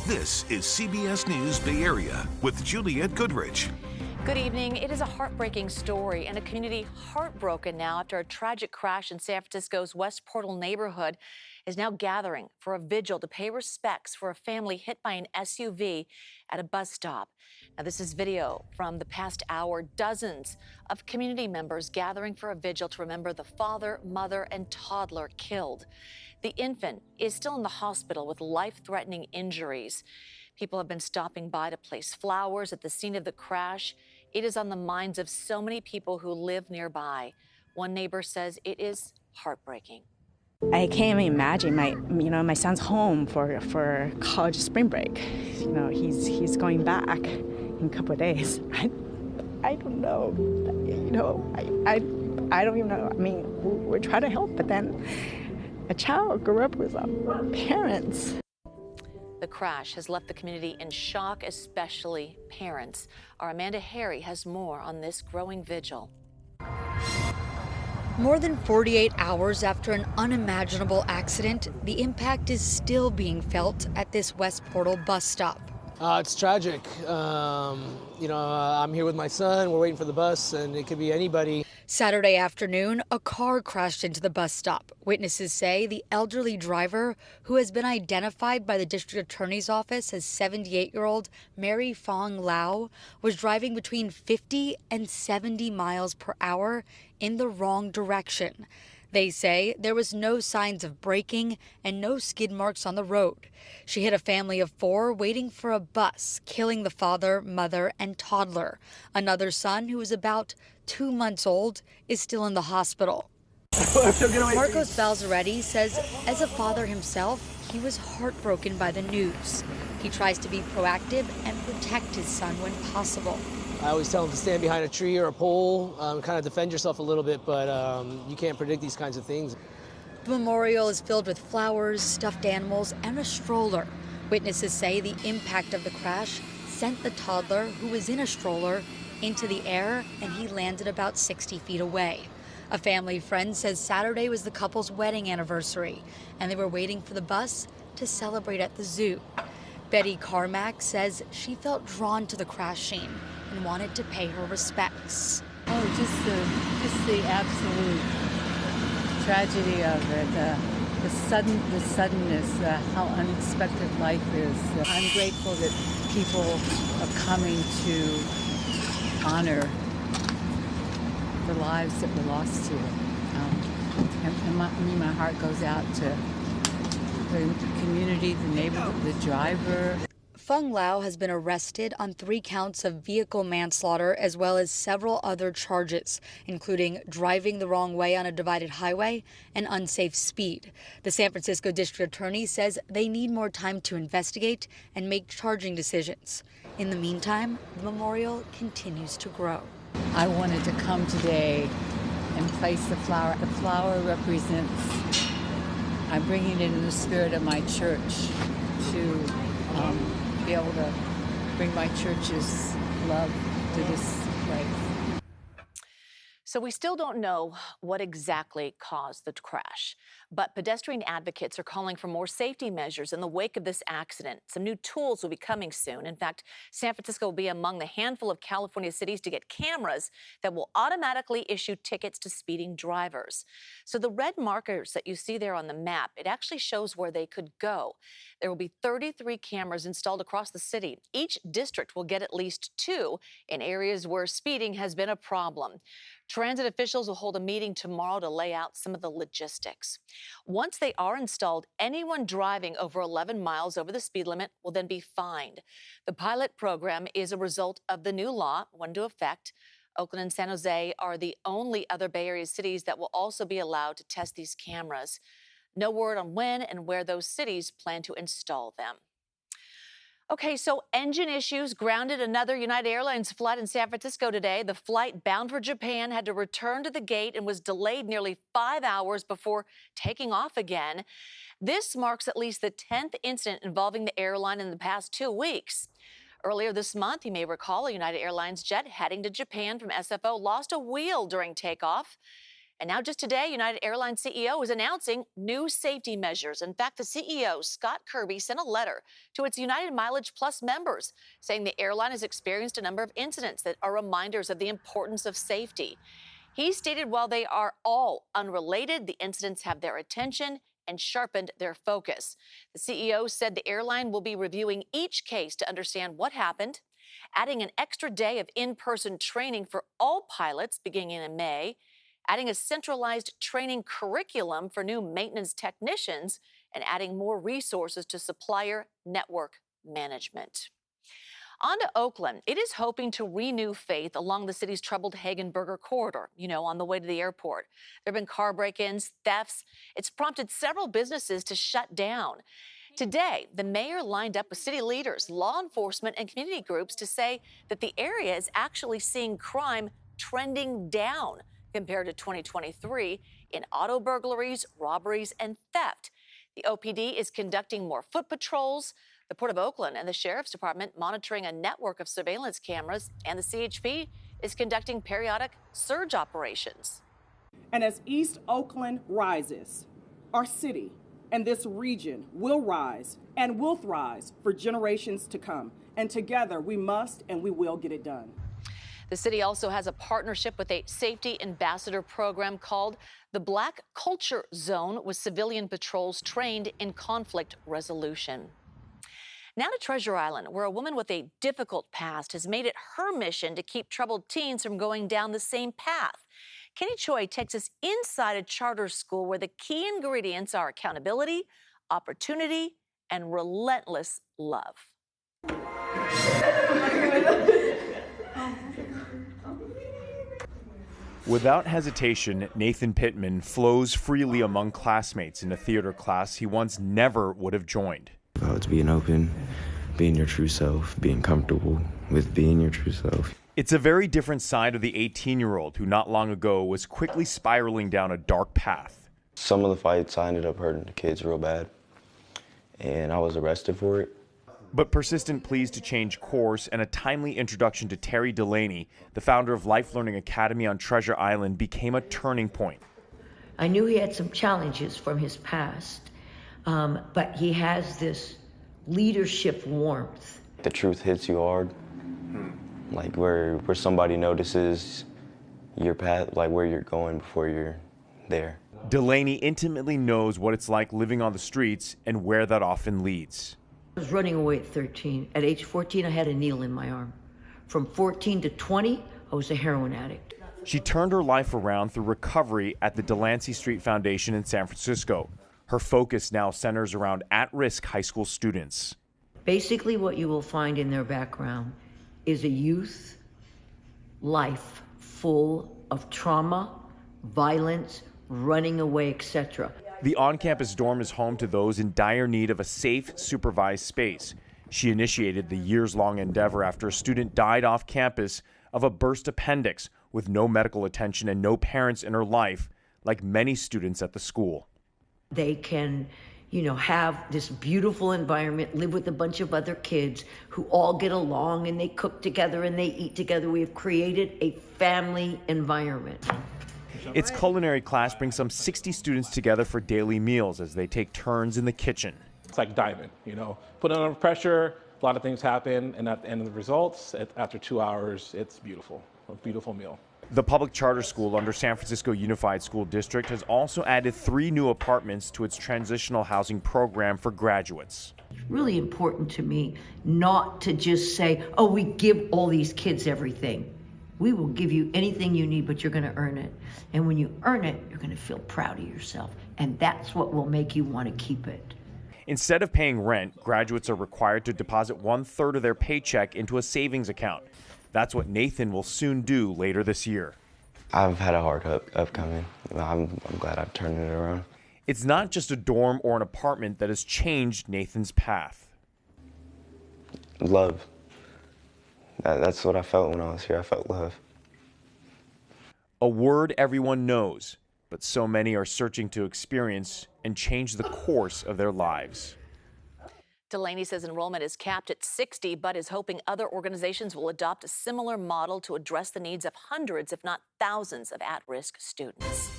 This is CBS News Bay Area with Juliette Goodrich. Good evening. It is a heartbreaking story and a community heartbroken now after a tragic crash in San Francisco's West Portal neighborhood is now gathering for a vigil to pay respects for a family hit by an SUV at a bus stop. Now, this is video from the past hour. Dozens of community members gathering for a vigil to remember the father, mother, and toddler killed. The infant is still in the hospital with life-threatening injuries. People have been stopping by to place flowers at the scene of the crash. It is on the minds of so many people who live nearby. One neighbor says it is heartbreaking. I can't even imagine my son's home for college spring break. He's going back in a couple of days. I don't know. I don't even know. I mean, we're trying to help, but then a child grew up with parents. The crash has left the community in shock, especially parents. Our Amanda Harry has more on this growing vigil. More than 48 hours after an unimaginable accident, the impact is still being felt at this West Portal bus stop. It's tragic. I'm here with my son. We're waiting for the bus, and it could be anybody. Saturday afternoon, a car crashed into the bus stop. Witnesses say the elderly driver, who has been identified by the district attorney's office as 78-year-old Mary Fong Lau, was driving between 50 and 70 miles per hour in the wrong direction. They say there was no signs of braking and no skid marks on the road. She hit a family of 4 waiting for a bus, killing the father, mother, and toddler. Another son, who is about 2 months old, is still in the hospital. Marcos Balzaretti says as a father himself, he was heartbroken by the news. He tries to be proactive and protect his son when possible. I always tell him to stand behind a tree or a pole, kind of defend yourself a little bit, but you can't predict these kinds of things. The memorial is filled with flowers, stuffed animals, and a stroller. Witnesses say the impact of the crash sent the toddler, who was in a stroller, into the air, and he landed about 60 feet away. A family friend says Saturday was the couple's wedding anniversary, and they were waiting for the bus to celebrate at the zoo. Betty Carmack says she felt drawn to the crash scene and wanted to pay her respects. Oh, just the absolute tragedy of it, the suddenness, how unexpected life is. I'm grateful that people are coming to honor the lives that were lost here. And my heart goes out to the community, the neighborhood, the driver. Fung Lau has been arrested on 3 counts of vehicle manslaughter as well as several other charges, including driving the wrong way on a divided highway and unsafe speed. The San Francisco District Attorney says they need more time to investigate and make charging decisions. In the meantime, the memorial continues to grow. I wanted to come today and place the flower. The flower represents, I'm bringing it in the spirit of my church to be able to bring my church's love to this place. So we still don't know what exactly caused the crash, but pedestrian advocates are calling for more safety measures in the wake of this accident. Some new tools will be coming soon. In fact, San Francisco will be among the handful of California cities to get cameras that will automatically issue tickets to speeding drivers. So the red markers that you see there on the map, it actually shows where they could go. There will be 33 cameras installed across the city. Each district will get at least 2 in areas where speeding has been a problem. Transit officials will hold a meeting tomorrow to lay out some of the logistics. Once they are installed, anyone driving over 11 miles over the speed limit will then be fined. The pilot program is a result of the new law, went into effect. Oakland and San Jose are the only other Bay Area cities that will also be allowed to test these cameras. No word on when and where those cities plan to install them. Okay, so engine issues grounded another United Airlines flight in San Francisco today. The flight bound for Japan had to return to the gate and was delayed nearly 5 hours before taking off again. This marks at least the 10th incident involving the airline in the past 2 weeks. Earlier this month, you may recall, a United Airlines jet heading to Japan from SFO lost a wheel during takeoff. And now just today, United Airlines CEO is announcing new safety measures. In fact, the CEO, Scott Kirby, sent a letter to its United Mileage Plus members saying the airline has experienced a number of incidents that are reminders of the importance of safety. He stated while they are all unrelated, the incidents have their attention and sharpened their focus. The CEO said the airline will be reviewing each case to understand what happened, adding an extra day of in-person training for all pilots beginning in May, adding a centralized training curriculum for new maintenance technicians, and adding more resources to supplier network management. On to Oakland. It is hoping to renew faith along the city's troubled Hagenberger corridor, on the way to the airport. There have been car break-ins, thefts. It's prompted several businesses to shut down. Today, the mayor lined up with city leaders, law enforcement, and community groups to say that the area is actually seeing crime trending down compared to 2023 in auto burglaries, robberies, and theft. The OPD is conducting more foot patrols. The Port of Oakland and the Sheriff's Department monitoring a network of surveillance cameras, and the CHP is conducting periodic surge operations. And as East Oakland rises, our city and this region will rise and will thrive for generations to come. And together we must and we will get it done. The city also has a partnership with a safety ambassador program called the Black Culture Zone, with civilian patrols trained in conflict resolution. Now to Treasure Island, where a woman with a difficult past has made it her mission to keep troubled teens from going down the same path. Kenny Choi takes us inside a charter school where the key ingredients are accountability, opportunity, and relentless love. Without hesitation, Nathan Pittman flows freely among classmates in a theater class he once never would have joined. It's being open, being your true self, being comfortable with being your true self. It's a very different side of the 18-year-old who not long ago was quickly spiraling down a dark path. Some of the fights, I ended up hurting the kids real bad, and I was arrested for it. But persistent pleas to change course and a timely introduction to Terry Delaney, the founder of Life Learning Academy on Treasure Island, became a turning point. I knew he had some challenges from his past, but he has this leadership warmth. The truth hits you hard, like where somebody notices your path, like where you're going before you're there. Delaney intimately knows what it's like living on the streets and where that often leads. I was running away at 13. At age 14, I had a needle in my arm. From 14 to 20, I was a heroin addict. She turned her life around through recovery at the Delancey Street Foundation in San Francisco. Her focus now centers around at-risk high school students. Basically, what you will find in their background is a youth life full of trauma, violence, running away, etc. The on-campus dorm is home to those in dire need of a safe, supervised space. She initiated the years-long endeavor after a student died off campus of a burst appendix with no medical attention and no parents in her life, like many students at the school. They can, have this beautiful environment, live with a bunch of other kids who all get along and they cook together and they eat together. We have created a family environment. Its culinary class brings some 60 students together for daily meals as they take turns in the kitchen. It's like diamond, put it under pressure, a lot of things happen, and at the end of the results, after 2 hours, it's beautiful, a beautiful meal. The public charter school under San Francisco Unified School District has also added 3 new apartments to its transitional housing program for graduates. It's really important to me not to just say, oh, we give all these kids everything. We will give you anything you need, but you're going to earn it. And when you earn it, you're going to feel proud of yourself. And that's what will make you want to keep it. Instead of paying rent, graduates are required to deposit 1/3 of their paycheck into a savings account. That's what Nathan will soon do later this year. I've had a hard upcoming. I'm glad I've turned it around. It's not just a dorm or an apartment that has changed Nathan's path. Love. That's what I felt when I was here. I felt love. A word everyone knows, but so many are searching to experience and change the course of their lives. Delaney says enrollment is capped at 60, but is hoping other organizations will adopt a similar model to address the needs of hundreds, if not thousands, of at-risk students.